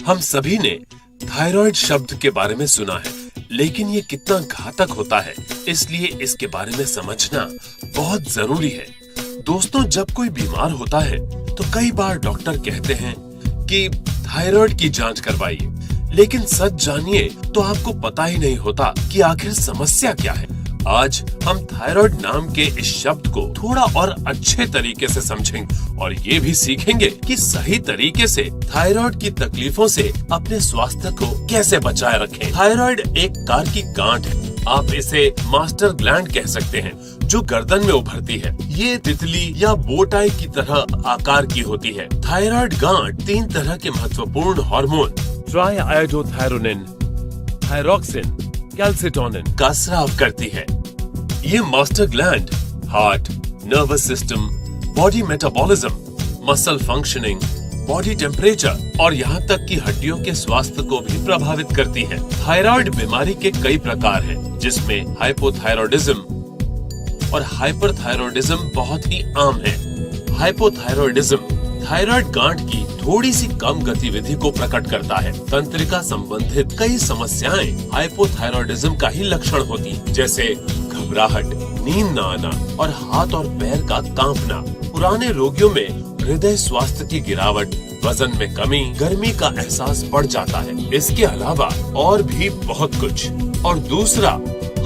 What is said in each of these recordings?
हम सभी ने थायराइड शब्द के बारे में सुना है, लेकिन ये कितना घातक होता है, इसलिए इसके बारे में समझना बहुत जरूरी है। दोस्तों, जब कोई बीमार होता है तो कई बार डॉक्टर कहते हैं कि थायराइड की जांच करवाइए, लेकिन सच जानिए तो आपको पता ही नहीं होता कि आखिर समस्या क्या है। आज हम थायराइड नाम के इस शब्द को थोड़ा और अच्छे तरीके से समझेंगे और ये भी सीखेंगे कि सही तरीके से थायराइड की तकलीफों से अपने स्वास्थ्य को कैसे बचाए रखें। थायराइड एक कार की गांठ है, आप इसे मास्टर ग्लैंड कह सकते हैं, जो गर्दन में उभरती है। ये तितली या बोटाई की तरह आकार की होती है। थायराइड गांठ 3 तरह के महत्वपूर्ण हार्मोन ट्राइआयोडोथायरोनिन, थायरोक्सिन, कैल्सिटोनिन का स्राव करती है। ये master gland heart, nervous system, body metabolism, muscle functioning, body temperature और यहाँ तक कि हड्डियों के स्वास्थ्य को भी प्रभावित करती है। थायराइड बीमारी के कई प्रकार हैं, जिसमें हाइपोथायरॉयडिज्म और हाइपरथायरॉयडिज्म बहुत ही आम है। हाइपोथायरॉयडिज्म थायराइड गांठ की थोड़ी सी कम गतिविधि को प्रकट करता है। तंत्रिका संबंधित कई समस्याएं हाइपोथायरॉयडिज्म का ही लक्षण होती हैं, जैसे घबराहट, नींद न आना और हाथ और पैर का कांपना। पुराने रोगियों में हृदय स्वास्थ्य की गिरावट, वजन में कमी, गर्मी का एहसास बढ़ जाता है। इसके अलावा और भी बहुत कुछ। और दूसरा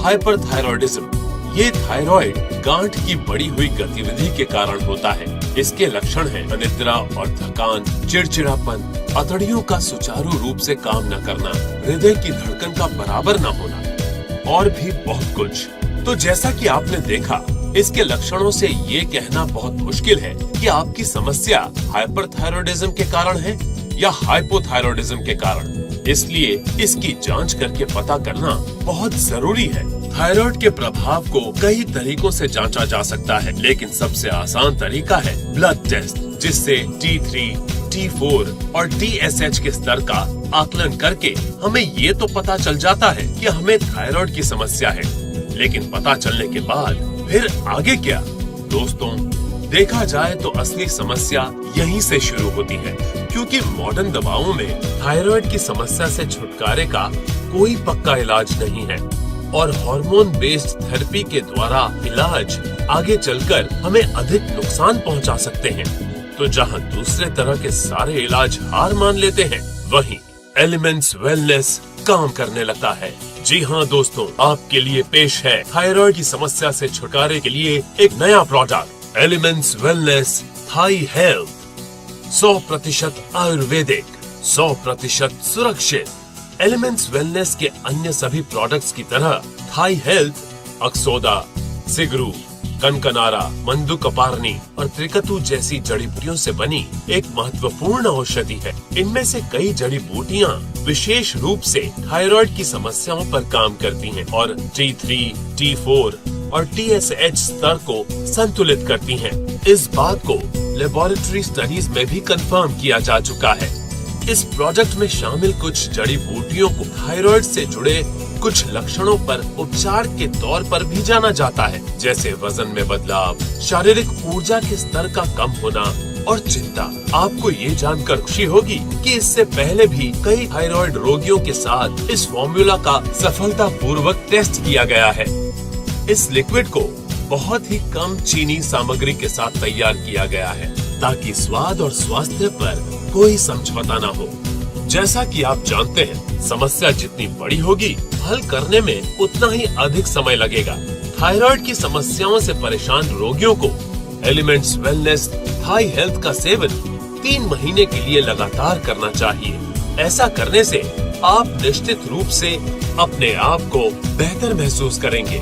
हाइपरथायरॉयडिज्म, ये थायराइड गांठ की बढ़ी हुई गतिविधि के कारण होता है। इसके लक्षण हैं अनिद्रा और थकान, चिड़चिड़ापन, अतड़ियों का सुचारू रूप से काम न करना, हृदय की धड़कन का बराबर न होना और भी बहुत कुछ। तो जैसा कि आपने देखा, इसके लक्षणों से ये कहना बहुत मुश्किल है कि आपकी समस्या हाइपरथायरॉयडिज्म के कारण है या हाइपोथायरॉयडिज्म के कारण। इसलिए इसकी जांच करके पता करना बहुत जरूरी है। थायराइड के प्रभाव को कई तरीकों से जांचा जा सकता है, लेकिन सबसे आसान तरीका है ब्लड टेस्ट, जिससे T3, T4 और TSH के स्तर का आकलन करके हमें ये तो पता चल जाता है कि हमें थायराइड की समस्या है। लेकिन पता चलने के बाद फिर आगे क्या? दोस्तों, देखा जाए तो असली समस्या यहीं से शुरू होती है, क्योंकि मॉडर्न दवाओं में थायराइड की समस्या से छुटकारे का कोई पक्का इलाज नहीं है और हार्मोन बेस्ड थेरेपी के द्वारा इलाज आगे चलकर हमें अधिक नुकसान पहुंचा सकते हैं। तो जहां दूसरे तरह के सारे इलाज हार मान लेते हैं, वहीं एलिमेंट्स वेलनेस काम करने लगता है। जी हाँ दोस्तों, आपके लिए पेश है थायराइड की समस्या से छुटकारे के लिए एक नया product, elements wellness thigh health. 100% Ayurvedic, 100% सुरक्षित। एलिमेंट्स वेलनेस के अन्य सभी प्रोडक्ट्स की तरह थाई हेल्थ अक्सोदा, सिगरू, कनकनारा, मंदुकपारनी और त्रिकतु जैसी जड़ी बूटियों से बनी एक महत्वपूर्ण औषधि है। इनमें से कई जड़ी बूटियाँ विशेष रूप से थायराइड की समस्याओं पर काम करती हैं और T3, T4 और TSH स्तर को संतुलित करती हैं। इस बात को लेबोरेटरी स्टडीज में भी कंफर्म किया जा चुका है। इस प्रोजेक्ट में शामिल कुछ जड़ी बूटियों को थायराइड से जुड़े कुछ लक्षणों पर उपचार के तौर पर भी जाना जाता है, जैसे वजन में बदलाव, शारीरिक ऊर्जा के स्तर का कम होना और चिंता। आपको ये जानकर खुशी होगी कि इससे पहले भी कई थायराइड रोगियों के साथ इस फॉर्मूला का सफलतापूर्वक टेस्ट किया गया है। इस लिक्विड को बहुत ही कम चीनी सामग्री के साथ तैयार किया गया है, ताकि स्वाद और स्वास्थ्य पर कोई समझौता न हो। जैसा कि आप जानते हैं, समस्या जितनी बड़ी होगी, हल करने में उतना ही अधिक समय लगेगा। थायराइड की समस्याओं से परेशान रोगियों को एलिमेंट्स वेलनेस थाई हेल्थ का सेवन 3 महीने के लिए लगातार करना चाहिए। ऐसा करने से आप निश्चित रूप से अपने आप को बेहतर महसूस करेंगे।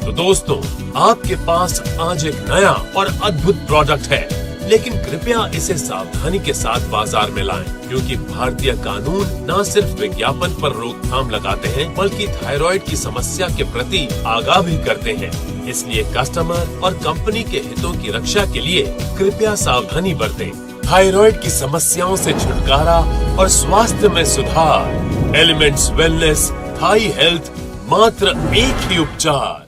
तो दोस्तों, आपके पास आज एक नया और अद्भुत प्रोडक्ट है, लेकिन कृपया इसे सावधानी के साथ बाजार में लाएं, क्योंकि भारतीय कानून न सिर्फ विज्ञापन पर रोकथाम लगाते हैं, बल्कि थायराइड की समस्या के प्रति आगाह भी करते हैं। इसलिए कस्टमर और कंपनी के हितों की रक्षा के लिए कृपया सावधानी बरतें। थायराइड की समस्याओं से छुटकारा और स्वास्थ्य में सुधार। एलिमेंट्स वेलनेस थाई हेल्थ, मात्र एक ही उपचार।